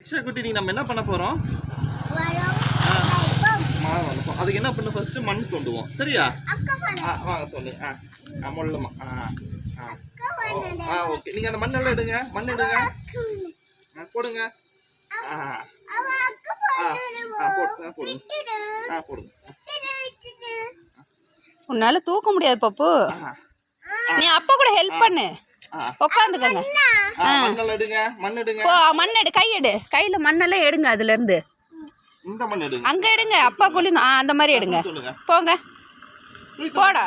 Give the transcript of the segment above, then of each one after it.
இக்ஷா குட்டி நீ நம்ம என்ன பண்ண போறோம்? மரம் வளர்ப்போம். அதுக்கு என்ன பண்ண ஃபர்ஸ்ட் மண் தோண்டுவோம். சரியா? வாங்க தோண்டுங்க. முள்ளமா. ஓகே. நீங்க அந்த மண்ணெல்லாம் எடுங்க. மண் எடுங்க. போடுங்க. போடுங்க. போடுங்க. உன்னால தூக்க முடியாது பப்பு. நீ அப்பா கூட ஹெல்ப் பண்ணு. உட்காந்துக்கங்க. மண் எடு. கை எடு. கையில மண்ணெல்லாம் எடுங்க. அதுல இருந்து அங்க எடுங்க. அப்பா குழி அந்த மாதிரி எடுங்க. போங்க. போடா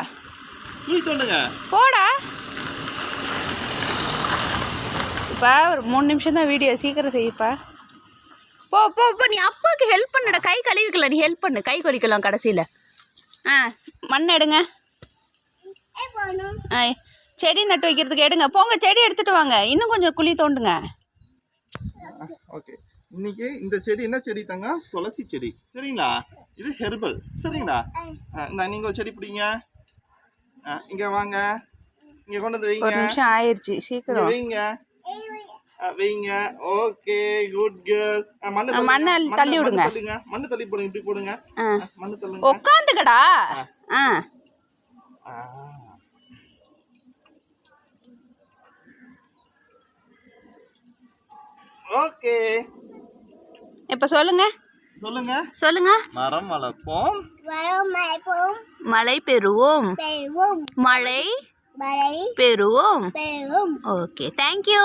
போடா. இப்ப ஒரு 3 நிமிஷம் தான் வீடியோ. சீக்கிரம் செய்யப்பா. போ போ போ. நீ அப்பாவுக்கு ஹெல்ப் பண்ணுடா. கை கழுவிக்கலாம். நீ ஹெல்ப் பண்ணு. கை கழிக்கலாம் கடைசியில். மண் எடுங்க. செடி நட்டு வைக்கிறதுக்கு எடுங்க. போங்க செடி எடுத்துட்டு வாங்க. இன்னும் கொஞ்சம் குழி தோண்டுங்க. ஓகே. இன்னைக்கு இந்த செடி என்ன செடி தாங்க? துளசி செடி. சரிங்களா? இது ஹெர்பல். சரிங்களா? நீங்க ஒரு செடி பிடிங்க. இங்க வாங்க. இங்க கொண்டு வந்து வைங்க. 1 நிமிஷம் ஆயிருச்சு. சீக்கிரம் வைங்க. Okay good girl. மண்ணை தள்ளி விடுங்க. மண்ணு தள்ளி போடுங்க. இப்படி போடுங்க. மண்ணு தள்ளுங்க. உட்காந்துக்கடா. ஓகே. இப்ப சொல்லுங்க. மரம் வளர்ப்போம். மழை பெறுவோம். மழை பெறுவோம். ஓகே. தேங்க்யூ.